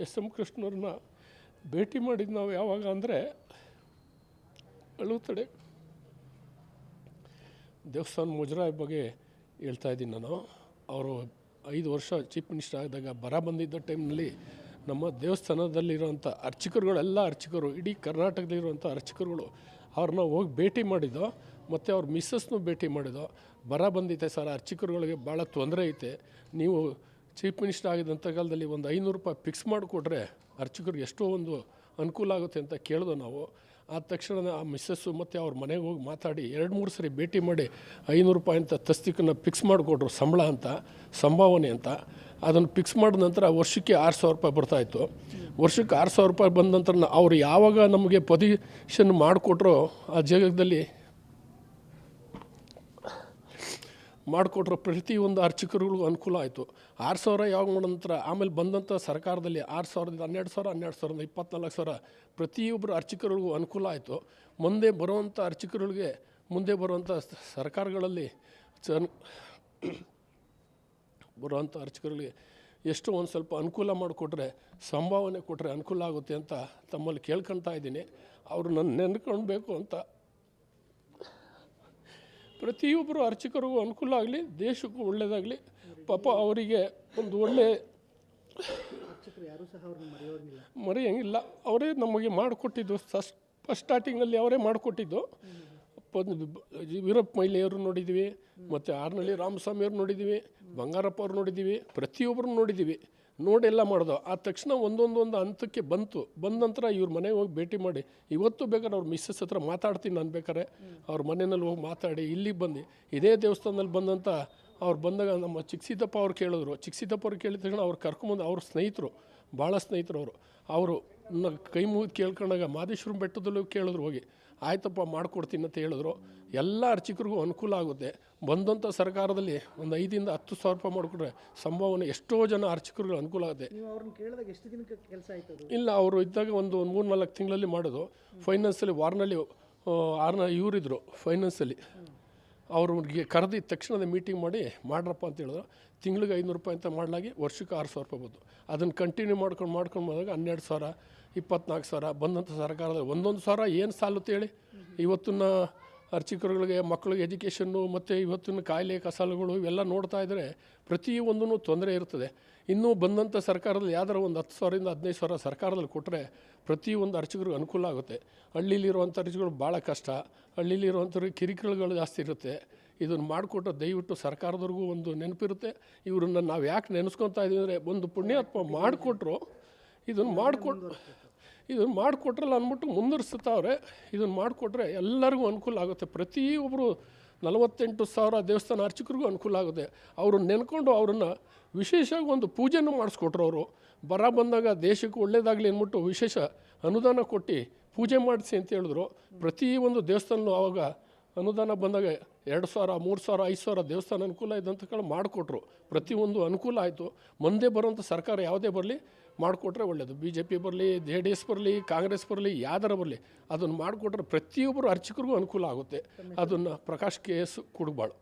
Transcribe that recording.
S M ಕೃಷ್ಣವ್ರನ್ನ ಭೇಟಿ ಮಾಡಿದ್ದು ನಾವು ಯಾವಾಗ ಅಂದರೆ ಅಳುತ್ತಡೆ ದೇವಸ್ಥಾನ ಮುಜರಾಯಿ ಬಗ್ಗೆ ಹೇಳ್ತಾ ಇದ್ದೀನಿ ನಾನು. ಅವರು 5 ವರ್ಷ ಚೀಫ್ ಮಿನಿಸ್ಟರ್ ಆದಾಗ ಬರ ಬಂದಿದ್ದ ಟೈಮ್ನಲ್ಲಿ ನಮ್ಮ ದೇವಸ್ಥಾನದಲ್ಲಿರುವಂಥ ಅರ್ಚಕರುಗಳೆಲ್ಲ ಅರ್ಚಕರು ಇಡೀ ಕರ್ನಾಟಕದಲ್ಲಿರುವಂಥ ಅರ್ಚಕರುಗಳು ಅವ್ರನ್ನ ಹೋಗಿ ಭೇಟಿ ಮಾಡಿದ್ದೋ ಮತ್ತು ಅವ್ರ ಮಿಸ್ಸಸ್ನೂ ಭೇಟಿ ಮಾಡಿದ್ದೋ. ಬರ ಬಂದಿದೆ ಸರ್, ಅರ್ಚಕರುಗಳಿಗೆ ಭಾಳ ತೊಂದರೆ ಐತೆ, ನೀವು ಚೀಫ್ ಮಿನಿಸ್ಟರ್ ಆಗಿದ್ದಂಥ ಕಾಲದಲ್ಲಿ ಒಂದು 500 ರೂಪಾಯಿ ಫಿಕ್ಸ್ ಮಾಡಿಕೊಟ್ರೆ ಅರ್ಚಕರಿಗೆ ಎಷ್ಟೋ ಒಂದು ಅನುಕೂಲ ಆಗುತ್ತೆ ಅಂತ ಕೇಳಿದೋ ನಾವು. ಆದ ತಕ್ಷಣ ಆ ಮಿಸ್ಸಸ್ಸು ಮತ್ತು ಅವ್ರ ಮನೆಗೆ ಹೋಗಿ ಮಾತಾಡಿ 2-3 ಸರಿ ಭೇಟಿ ಮಾಡಿ 500 ರೂಪಾಯಿ ಅಂತ ತಸ್ತಿಕನ್ನು ಫಿಕ್ಸ್ ಮಾಡಿಕೊಟ್ರು, ಸಂಬಳ ಅಂತ, ಸಂಭಾವನೆ ಅಂತ. ಅದನ್ನು ಫಿಕ್ಸ್ ಮಾಡಿದ ನಂತರ ವರ್ಷಕ್ಕೆ 6,000 ರೂಪಾಯಿ ಬರ್ತಾಯಿತ್ತು. ವರ್ಷಕ್ಕೆ 6,000 ರೂಪಾಯಿ ಬಂದ ನಂತರ ಅವ್ರು ಯಾವಾಗ ನಮಗೆ ಪೊಸಿಷನ್ ಮಾಡಿಕೊಟ್ರೋ ಆ ಜಾಗದಲ್ಲಿ ಮಾಡಿಕೊಟ್ರು ಪ್ರತಿಯೊಂದು ಅರ್ಚಕರುಗಳಿಗೂ ಅನುಕೂಲ ಆಯಿತು. 6,000 ಯಾವಾಗ ಮಾಡೋ ನಂತರ ಆಮೇಲೆ ಬಂದಂಥ ಸರ್ಕಾರದಲ್ಲಿ 6,000ದಿಂದ 12,000, 12,000ದಿಂದ 24,000 ಪ್ರತಿಯೊಬ್ಬರು ಅರ್ಚಕರಿಗೂ ಅನುಕೂಲ ಆಯಿತು. ಮುಂದೆ ಬರುವಂಥ ಅರ್ಚಕರುಗಳಿಗೆ ಮುಂದೆ ಬರುವಂಥ ಸರ್ಕಾರಗಳಲ್ಲಿ ಬರುವಂಥ ಅರ್ಚಕರುಗಳಿಗೆ ಎಷ್ಟು ಒಂದು ಸ್ವಲ್ಪ ಅನುಕೂಲ ಮಾಡಿಕೊಟ್ರೆ, ಸಂಭಾವನೆ ಕೊಟ್ಟರೆ ಅನುಕೂಲ ಆಗುತ್ತೆ ಅಂತ ತಮ್ಮಲ್ಲಿ ಕೇಳ್ಕೊಳ್ತಾ ಇದ್ದೀನಿ. ಅವರು ನನ್ನ ನೆನ್ಕೊಳ್ಬೇಕು ಅಂತ ಪ್ರತಿಯೊಬ್ಬರು ಅರ್ಚಕರಿಗೂ ಅನುಕೂಲ ಆಗಲಿ, ದೇಶಕ್ಕೂ ಒಳ್ಳೆಯದಾಗಲಿ. ಪಾಪ ಅವರಿಗೆ ಒಂದು ಒಳ್ಳೆ ಮರೆಯಂಗಿಲ್ಲ. ಅವರೇ ನಮಗೆ ಮಾಡಿಕೊಟ್ಟಿದ್ದು ಫಸ್ಟ್ ಸ್ಟಾರ್ಟಿಂಗಲ್ಲಿ ಅವರೇ ಮಾಡಿಕೊಟ್ಟಿದ್ದು. ವೀರಪ್ಪ ಮೊಯ್ಲಿಯವರು ನೋಡಿದ್ದೀವಿ, ಮತ್ತು ಆರ್ನಳ್ಳಿ ರಾಮಸ್ವಾಮಿಯವ್ರು ನೋಡಿದ್ದೀವಿ, ಬಂಗಾರಪ್ಪ ಅವ್ರು ನೋಡಿದ್ದೀವಿ, ಪ್ರತಿಯೊಬ್ಬರು ನೋಡಿದ್ದೀವಿ, ನೋಡೆಲ್ಲ ಮಾಡಿದೋ. ಆ ತಕ್ಷಣ ಒಂದೊಂದು ಹಂತಕ್ಕೆ ಬಂದ ನಂತರ ಇವ್ರ ಮನೆಗೆ ಹೋಗಿ ಭೇಟಿ ಮಾಡಿ, ಇವತ್ತು ಬೇಕಾದ್ರೆ ಅವ್ರ ಮಿಸ್ಸಸ್ ಹತ್ರ ಮಾತಾಡ್ತೀನಿ ನಾನು. ಬೇಕಾದ್ರೆ ಅವ್ರ ಮನೆಯಲ್ಲಿ ಹೋಗಿ ಮಾತಾಡಿ ಇಲ್ಲಿಗೆ ಬಂದು ಇದೇ ದೇವಸ್ಥಾನದಲ್ಲಿ ಬಂದಂಥ ಅವ್ರು ಬಂದಾಗ ನಮ್ಮ ಚಿಕ್ಕಸಿದ್ದಪ್ಪ ಅವ್ರು ಕೇಳಿದ್ರು. ಚಿಕ್ಕಸಿದ್ದಪ್ಪ ಅವ್ರು ಕೇಳಿದ ತಕ್ಷಣ ಅವ್ರು ಕರ್ಕೊಂಬಂದು ಅವ್ರ ಸ್ನೇಹಿತರು, ಭಾಳ ಸ್ನೇಹಿತರು ಅವರು ಕೈ ಮುಗಿದು ಕೇಳ್ಕೊಂಡಾಗ ಮಾದೇಶ್ವರನ ಬೆಟ್ಟದಲ್ಲೂ ಕೇಳಿದ್ರು ಹೋಗಿ, ಆಯ್ತಪ್ಪ ಮಾಡಿಕೊಡ್ತೀನಿ ಅಂತ ಹೇಳಿದ್ರು. ಎಲ್ಲ ಅರ್ಚಕರಿಗೂ ಅನುಕೂಲ ಆಗುತ್ತೆ. ಬಂದಂಥ ಸರ್ಕಾರದಲ್ಲಿ ಒಂದು 5ರಿಂದ 10,000 ರೂಪಾಯಿ ಮಾಡಿಕೊಟ್ರೆ ಸಂಭಾವನೆ ಎಷ್ಟೋ ಜನ ಅರ್ಚಕರಿಗೆ ಅನುಕೂಲ ಆಗುತ್ತೆ. ಇಲ್ಲ, ಅವರು ಇದ್ದಾಗ ಒಂದು 3-4 ತಿಂಗಳಲ್ಲಿ ಮಾಡೋದು. ಫೈನಾನ್ಸಲ್ಲಿ ವಾರ್ನಲ್ಲಿ ಇವರಿದ್ದರು ಫೈನಾನ್ಸಲ್ಲಿ, ಅವ್ರಿಗೆ ಕರೆದು ತಕ್ಷಣದ ಮೀಟಿಂಗ್ ಮಾಡಿ ಮಾಡ್ರಪ್ಪ ಅಂತ ಹೇಳಿದ್ರು. ತಿಂಗಳಿಗೆ 500 ರೂಪಾಯಿ ಅಂತ ಮಾಡಲಾಗಿ ವರ್ಷಕ್ಕೆ 6,000 ರೂಪಾಯಿ ಬಂತು. ಅದನ್ನು ಕಂಟಿನ್ಯೂ ಮಾಡ್ಕೊಂಡು ಬಂದಾಗ 12,000, 24,000 ಬಂದಂಥ ಸರ್ಕಾರದಲ್ಲಿ 1,000 ಏನು ಸಾಲುತ್ತೆ ಹೇಳಿ? ಇವತ್ತಿನ ಅರ್ಚಕರುಗಳಿಗೆ ಮಕ್ಕಳಿಗೆ ಎಜುಕೇಷನ್ನು ಮತ್ತು ಇವತ್ತಿನ ಕಾಯಿಲೆ ಕಸಾಲುಗಳು ಇವೆಲ್ಲ ನೋಡ್ತಾ ಇದ್ದರೆ ಪ್ರತಿಯೊಂದೂ ತೊಂದರೆ ಇರ್ತದೆ. ಇನ್ನೂ ಬಂದಂಥ ಸರ್ಕಾರದಲ್ಲಿ ಯಾವ್ದಾರ ಒಂದು 10,000ರಿಂದ 15,000 ಸರ್ಕಾರದಲ್ಲಿ ಕೊಟ್ಟರೆ ಪ್ರತಿಯೊಂದು ಅರ್ಚಕರಿಗೆ ಅನುಕೂಲ ಆಗುತ್ತೆ. ಹಳ್ಳಿಲಿರುವಂಥ ಅರ್ಚಕರು ಭಾಳ ಕಷ್ಟ, ಹಳ್ಳಿಲಿರುವಂಥವ್ರಿಗೆ ಕಿರಿಕಿರಿಗಳು ಜಾಸ್ತಿ ಇರುತ್ತೆ. ಇದನ್ನು ಮಾಡಿಕೊಟ್ರೆ ದಯವಿಟ್ಟು ಸರ್ಕಾರದವ್ರಿಗೂ ಒಂದು ನೆನಪಿರುತ್ತೆ. ಇವ್ರನ್ನ ನಾವು ಯಾಕೆ ನೆನೆಸ್ಕೊತಾ ಇದ್ದೀವಿ ಅಂದರೆ, ಒಂದು ಪುಣ್ಯಾತ್ಮ ಮಾಡಿಕೊಟ್ರು, ಇದನ್ನು ಮಾಡಿಕೊಟ್ರಲ್ಲ ಅಂದ್ಬಿಟ್ಟು ಮುಂದುವರಿಸ್ತಾವ್ರೆ. ಇದನ್ನು ಮಾಡಿಕೊಟ್ರೆ ಎಲ್ಲರಿಗೂ ಅನುಕೂಲ ಆಗುತ್ತೆ. ಪ್ರತಿಯೊಬ್ಬರು 48,000 ದೇವಸ್ಥಾನ ಅರ್ಚಕರಿಗೂ ಅನುಕೂಲ ಆಗುತ್ತೆ. ಅವ್ರನ್ನ ನೆನ್ಕೊಂಡು ಅವ್ರನ್ನ ವಿಶೇಷವಾಗಿ ಒಂದು ಪೂಜೆನೂ ಮಾಡಿಸ್ಕೊಟ್ರು. ಅವರು ಬರ ಬಂದಾಗ ದೇಶಕ್ಕೆ ಒಳ್ಳೆಯದಾಗಲಿ ಅಂದ್ಬಿಟ್ಟು ವಿಶೇಷ ಅನುದಾನ ಕೊಟ್ಟು ಪೂಜೆ ಮಾಡಿಸಿ ಅಂತ ಹೇಳಿದ್ರು. ಪ್ರತಿಯೊಂದು ದೇವಸ್ಥಾನ ಆವಾಗ ಅನುದಾನ ಬಂದಾಗ 2,000, 3,000, 5,000 ದೇವಸ್ಥಾನ ಅನುಕೂಲ ಇದ್ದಂಥ ಕಾಲ ಮಾಡಿಕೊಟ್ರು. ಪ್ರತಿಯೊಂದು ಅನುಕೂಲ ಆಯಿತು. ಮುಂದೆ ಬರುವಂಥ ಸರ್ಕಾರ ಯಾವುದೇ ಬರಲಿ ಮಾಡಿಕೊಟ್ರೆ ಒಳ್ಳೆಯದು. BJP ಬರಲಿ, JDS ಬರಲಿ, ಕಾಂಗ್ರೆಸ್ ಬರಲಿ, ಯಾವ್ದಾರ ಬರಲಿ, ಅದನ್ನು ಮಾಡಿಕೊಟ್ರೆ ಪ್ರತಿಯೊಬ್ಬರು ಅರ್ಚಕರಿಗೂ ಅನುಕೂಲ ಆಗುತ್ತೆ. ಅದನ್ನು ಪ್ರಕಾಶ್ KS ಕುಡುಬಾಳು.